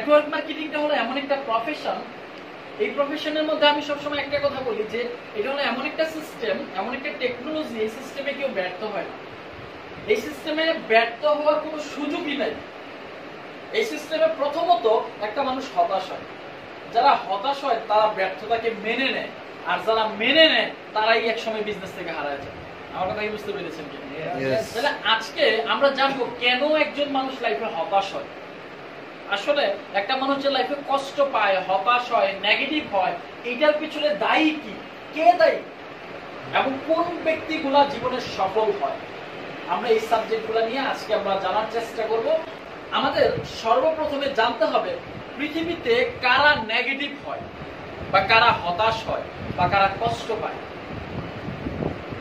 Network মার্কেটিংটা হলো এমন একটা প্রফেশন, এই প্রফেশনের মধ্যে আমি সবসময় একটা কথা বলি যে এটা হলো এমন একটা সিস্টেম, এমন একটা টেকনোলজি, এই সিস্টেমে কেউ ব্যর্থ হয় না। এই সিস্টেমে ব্যর্থ হওয়ার কোনো সুযোগই নাই। এই সিস্টেমে প্রথমত একটা মানুষ হতাশ হয়, যারা হতাশ হয় তারা ব্যর্থতাকে মেনে নেয়, আর যারা মেনে নেয় তারাই একসময় বিজনেস থেকে হারায় যায়। আমার কথা কি বুঝতে পেরেছেন কি? তাহলে আজকে আমরা জানবো কেন একজন মানুষ লাইফে হতাশ হয়। আসলে একটা মানুষ যে লাইফে কষ্ট পায়, হতাশ হয়, নেগেটিভ হয়, এটার পিছনে দায়ী কি, কে দায়ী, এবং কোন ব্যক্তিগুলা জীবনে সফল হয়, আমরা এই সাবজেক্টগুলো নিয়ে আজকে আমরা জানার চেষ্টা করব। আমাদের সর্বপ্রথমে জানতে হবে পৃথিবীতে কারা নেগেটিভ হয়, বা কারা হতাশ হয়, বা কারা কষ্ট পায়।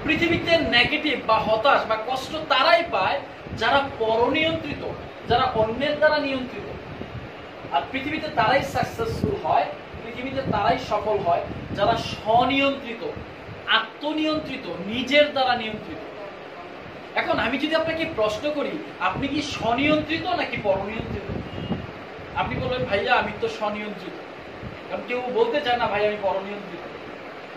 পৃথিবীতে নেগেটিভ বা হতাশ বা কষ্ট তারাই পায় যারা পরনিয়ন্ত্রিত, যারা অন্যের দ্বারা নিয়ন্ত্রিত। আর পৃথিবীতে তারাই সাকসেসফুল হয়, পৃথিবীতে তারাই সফল হয় যারা স্বনিয়ন্ত্রিত, আত্মনিয়ন্ত্রিত, নিজের দ্বারা নিয়ন্ত্রিত। এখন আমি যদি আপনাকে প্রশ্ন করি, আপনি কি স্বনিয়ন্ত্রিত নাকি পরনিয়ন্ত্রিত? আপনি বলবেন ভাইয়া আমি তো স্বনিয়ন্ত্রিত, কারণ কেউ বলতে চায় না ভাই আমি পরনিয়ন্ত্রিত।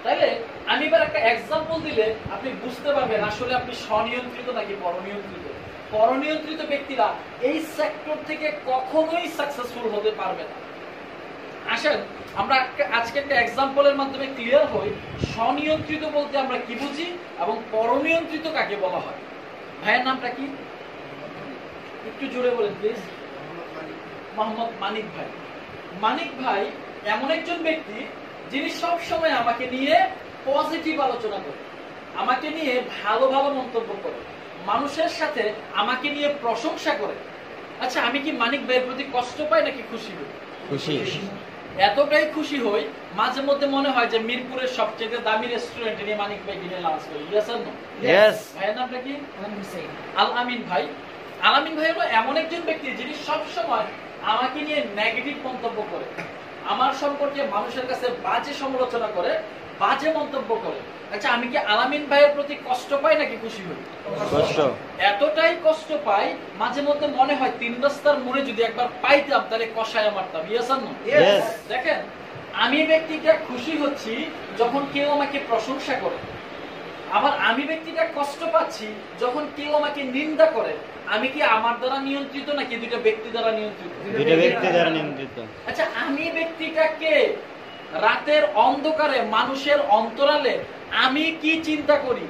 তাইলে আমি এবার একটা এক্সাম্পল দিলে আপনি বুঝতে পারবেন আসলে আপনি স্বনিয়ন্ত্রিত নাকি পরনিয়ন্ত্রিত। পরনিয়ন্ত্রিত ব্যক্তিরা এই সেক্টর থেকে কখনোই সাকসেসফুল হতে পারবে না। আসেন আমরা আজকে একটা এক্সাম্পলের মাধ্যমে ক্লিয়ার হই স্বনিয়ন্ত্রিত বলতে আমরা কি বুঝি এবং পরনিয়ন্ত্রিত কাকে বলা হয়। ভাইয়ের নামটা কি? একটু জোরে বলেন প্লিজ। মোহাম্মদ মানিক ভাই। মানিক ভাই এমন একজন ব্যক্তি যিনি সব সময় আমাকে নিয়ে পজিটিভ আলোচনা করে, আমাকে নিয়ে ভালো ভালো মন্তব্য করে, মানুষের সাথে আমাকে নিয়ে প্রশংসা করে। আচ্ছা আমি কি মানিক ভাইয়ের প্রতি কষ্ট পাই নাকি খুশি হই? খুশি। এতটাই খুশি হই মাঝে মধ্যে মনে হয় যে মিরপুরের সবচেয়ে দামি রেস্টুরেন্টে নিয়ে মানিক ভাই কিনে লাঞ্চ করি। ইয়েস আর নো? ইয়েস। ভাইয়ের নামটা কি? আল আমিন ভাই। আল আমিন ভাই হলো এমন একজন ব্যক্তি যিনি সব সময় আমাকে নিয়ে নেগেটিভ মন্তব্য করে, আমার সম্পর্কে মানুষের কাছে বাজে সমালোচনা করে, বাজে মন্তব্য করে। আচ্ছা আমি কি আলামিন ভাইয়ের প্রতি কষ্ট পাই নাকি খুশি হই? কষ্ট। এতটাই কষ্ট পাই মাঝে মধ্যে মনে হয় তিন রাস্তার মোড়ে যদি একবার পাইতাম তাহলে কষায় মারতাম। ইয়েস আর নো? ইয়েস। দেখেন আমি ব্যক্তিটা খুশি হচ্ছি যখন কেউ আমাকে প্রশংসা করে, আবার আমি ব্যক্তিটা কষ্ট পাচ্ছি যখন কেউ আমাকে নিন্দা করে। আমি কি আমার দ্বারা নিয়ন্ত্রিত নাকি দুইটা ব্যক্তি দ্বারা নিয়ন্ত্রিত? দুইটা ব্যক্তি দ্বারা নিয়ন্ত্রিত। আচ্ছা আমি ব্যক্তিটাকে রাতের অন্ধকারে মানুষের অন্তরালে আমি কি চিন্তা করি,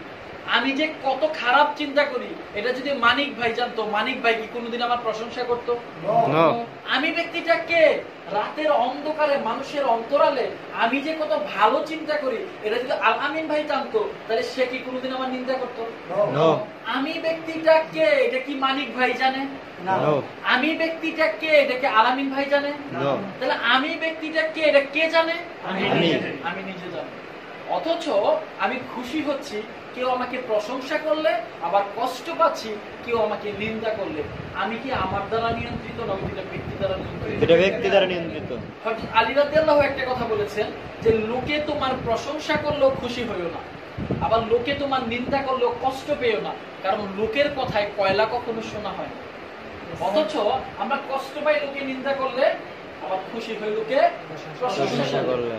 আমি যে কত খারাপ চিন্তা করি, এটা যদি মানিক ভাই জানতো, মানিক ভাই কি কোনোদিন আমার প্রশংসা করতো? না। আমি ব্যক্তিটাকে রাতের অন্ধকারে মানুষের অন্তরালে আমি যে কত ভালো চিন্তা করি, এটা যদি আল আমিন ভাই জানতো তাহলে সে কি কোনোদিন আমার নিন্দা করতো? না। আমি ব্যক্তিটাকে, এটা কি মানিক ভাই জানে? না। আমি ব্যক্তিটাকে, এটা কি আল আমিন ভাই জানে? না। তাহলে আমি ব্যক্তিটাকে, এটা কে জানে? আমি নিজে জানি। অথচ আমি খুশি হচ্ছি কেউ আমাকে প্রশংসা করলে, আবার কষ্ট পাচ্ছি কেউ আমাকে নিন্দা করলে। আমি কি আমার দ্বারা নিয়ন্ত্রিত না ওইটা ব্যক্তি দ্বারা নিয়ন্ত্রিত? এটা ব্যক্তি দ্বারা নিয়ন্ত্রিত। হযরত আলী রাদিয়াল্লাহু একটা কথা বলেছেন যে লোকে তোমার প্রশংসা করলেও খুশি হইও না, আবার লোকে তোমার নিন্দা করলেও কষ্ট পেও না, কারণ লোকের কথায় কয়লা কখনো শোনা হয় না। অথচ আমরা কষ্ট পাই লোকে নিন্দা করলে, আবার খুশি হই লোকে প্রশংসা করলে।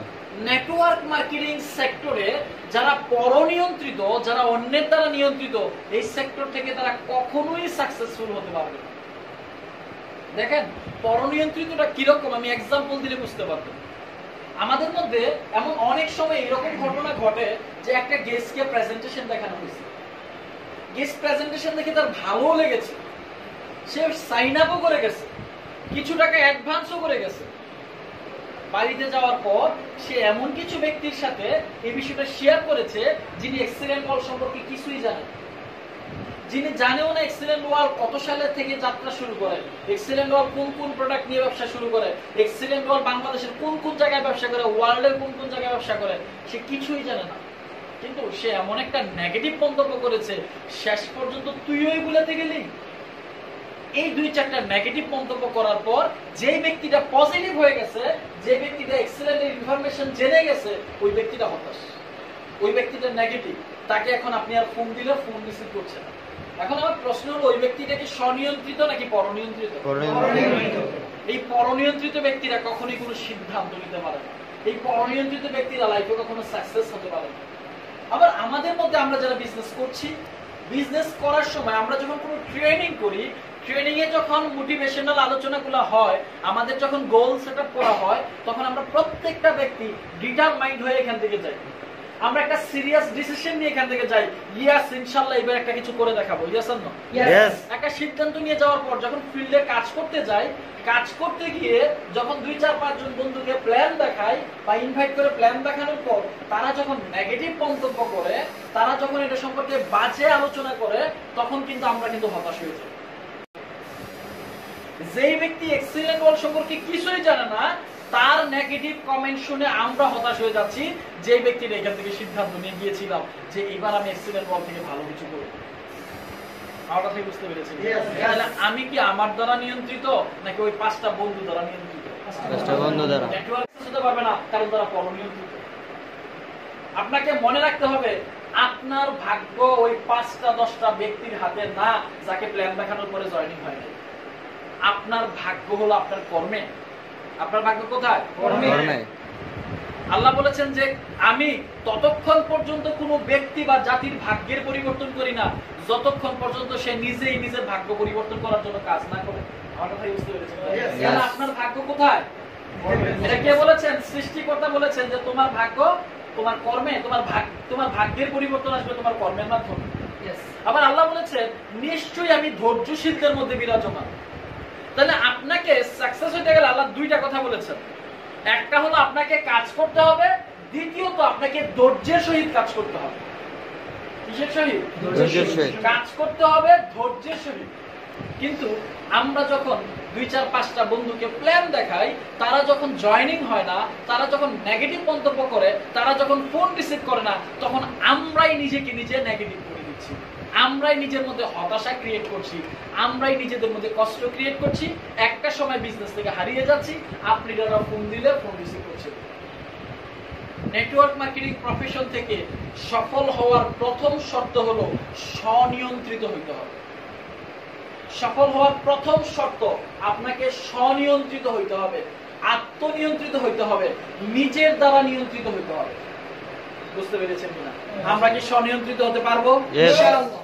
নেটওয়ার্ক মার্কেটিং সেক্টরে যারা পরনিয়ন্ত্রিত, যারা অন্যের দ্বারা নিয়ন্ত্রিত, এই সেক্টর থেকে তারা কখনোই সাকসেসফুল হতে পারবে না। দেখেন পরনিয়ন্ত্রিতটা কিরকম আমি এক্সাম্পল দিলে বুঝতে পারবেন। আমাদের মধ্যে এমন অনেক সময় এরকম ঘটনা ঘটে যে একটা গেস্টকে প্রেজেন্টেশন দেখানো হয়েছে, গেস্ট প্রেজেন্টেশন দেখে তার ভালো লেগেছে, সে সাইন আপও করে গেছে, কিছু টাকা অ্যাডভান্সও করে গেছে। বাড়িতে যাওয়ার পর সে এমন কিছু ব্যক্তির সাথে এই বিষয়টা শেয়ার করেছে যিনি এক্সিলেন্ট ওয়ার্ল্ড সম্পর্কে কিছুই জানে, যিনি জানেও না এক্সিলেন্ট ওয়ার্ল্ড কত সালের থেকে যাত্রা শুরু করে, এক্সিলেন্ট ওয়ার্ল্ড কোন কোন প্রোডাক্ট নিয়ে ব্যবসা শুরু করে, এক্সিলেন্ট ওয়ার্ল্ড বাংলাদেশের কোন কোন জায়গায় ব্যবসা করে, ওয়ার্ল্ডের কোন কোন জায়গায় ব্যবসা করে, সে কিছুই জানে না। কিন্তু সে এমন একটা নেগেটিভ মন্তব্য করেছে, শেষ পর্যন্ত তুইও ভুলাতে গেলি। এই দুই চারটা নেগেটিভ মন্তব্য করার পর যে ব্যক্তিটা পজিটিভ হয়ে গেছে, যে ব্যক্তিটা এক্সেলেন্ট ইনফরমেশন জেনে গেছে, ওই ব্যক্তিটা হতাশ, ওই ব্যক্তিটা নেগেটিভ। তাকে এখন আপনি আর ফোন দিলে ফোন রিসিভ করছে না। এখন আমার প্রশ্ন হলো ওই ব্যক্তিটা কি স্বনিয়ন্ত্রিত নাকি পরনিয়ন্ত্রিত? এই পরনিয়ন্ত্রিত ব্যক্তিরা কখনোই কোনো সিদ্ধান্ত নিতে পারে না। এই পরনিয়ন্ত্রিত ব্যক্তিরা লাইফে কখনো সাকসেস হতে পারে না। আবার আমাদের মধ্যে আমরা যারা বিজনেস করছি, বিজনেস করার সময় আমরা যখন কোনো ট্রেনিং করি, ট্রেনিং এ যখন মোটিভেশনাল আলোচনাগুলো হয়, আমাদের যখন গোল সেট আপ করা হয়, তখন আমরা প্রত্যেকটা ব্যক্তি ডিটারমাইন্ড হয়ে এখান থেকে যাই। আমরা একটা সিরিয়াস ডিসিশন নিয়ে এখান থেকে যাই, ইয়েস ইনশাআল্লাহ এবার একটা কিছু করে দেখাবো, ইয়েস আর নো? Yes. একটা সিদ্ধান্ত নিয়ে যাওয়ার পর যখন ফিল্ডে কাজ করতে যাই, কাজ করতে গিয়ে যখন 2-4-5 জন বন্ধুকে প্ল্যান দেখাই বা ইনভাইট করে প্ল্যান দেখানোর পর তারা যখন নেগেটিভ মন্তব্য করে, তারা যখন এটা সম্পর্কে বাজে আলোচনা করে, তখন কিন্তু আমরা কিন্তু হতাশ হয়ে যাই। যেই ব্যক্তি এক্সিলেন্ট ওয়ার্ল্ড সম্পর্কে কিছুই জানে না, তার নেগেটিভ কমেন্ট শুনে আমরা হতাশ হয়ে যাচ্ছি। যে ব্যক্তির এখান থেকে সিদ্ধান্ত নিয়ে গিয়েছিলাম যে এবার আমি এক্সিলেন্ট ওয়ার্ল্ড থেকে ভালো কিছু করব। আমার কথা বুঝতে পেরেছেন? তাহলে আমি কি আমার দ্বারা নিয়ন্ত্রিত নাকি ওই 5টা বন্ধু দ্বারা নিয়ন্ত্রিত? 5টা বন্ধু দ্বারা। নেটওয়ার্ক হতে পারবে না, কারণ তারা পরনিয়ন্ত্রিত। আপনাকে মনে রাখতে হবে আপনার ভাগ্য ওই 5টা-10টা ব্যক্তির হাতে না, যাকে প্ল্যান দেখানোর পরে জয়েনিং হয় না। আপনার ভাগ্য হলো আপনার কর্মে। আপনার ভাগ্য কোথায়? কর্মে। আল্লাহ বলেছেন যে আমি ততক্ষণ পর্যন্ত কোনো ব্যক্তি বা জাতির ভাগ্যের পরিবর্তন করি না, যতক্ষণ পর্যন্ত সে নিজেই নিজের ভাগ্য পরিবর্তন করার জন্য কাজ না করে। আমার কথা বুঝতে পেরেছেন? তাহলে আপনার ভাগ্য কোথায়? এটা কে বলেছেন? সৃষ্টিকর্তা বলেছেন যে তোমার ভাগ্য তোমার কর্মে, তোমার ভাগ্যের পরিবর্তন আসবে তোমার কর্মের মাধ্যমে। আবার আল্লাহ বলেছেন নিশ্চয়ই আমি ধৈর্যশীলদের মধ্যে বিরাজমান। তাহলে আপনাকে সাকসেস হতে গেলে আল্লাহ 2টা কথা বলেছেন। একটা হলো আপনাকে কাজ করতে হবে, দ্বিতীয়ত আপনাকে ধৈর্যের সহিত কাজ করতে হবে। কিসের সহিত? ধৈর্যের সহিত কাজ করতে হবে, ধৈর্যের সহিত। কিন্তু আমরা যখন 2-4-5টা বন্ধুকে প্ল্যান দেখাই, তারা যখন জয়েনিং হয় না, তারা যখন নেগেটিভ মন্তব্য করে, তারা যখন ফোন রিসিভ করে না, তখন আমরাই নিজেকে নিজে নেগেটিভ করে দিচ্ছি। আমরাই নিজের মধ্যে হতাশা ক্রিয়েট করছি, আমরাই নিজেদের মধ্যে কষ্ট ক্রিয়েট করছি। একটা সময় বিজনেস থেকে হারিয়ে যাচ্ছি। আপনি যারা ফোন দিলে ফোন রিসিভ করছেন। নেটওয়ার্ক মার্কেটিং প্রফেশন থেকে সফল হওয়ার প্রথম শর্ত হলো স্বনিয়ন্ত্রিত হইতে হবে। সফল হওয়ার প্রথম শর্ত আপনাকে স্বনিয়ন্ত্রিত হইতে হবে, আত্মনিয়ন্ত্রিত হইতে হবে, নিজের দ্বারা নিয়ন্ত্রিত হইতে হবে। বুঝতে পেরেছেন কিনা? আমরা কি স্বনিয়ন্ত্রিত হতে পারবো? Yes. ইনশাআল্লাহ।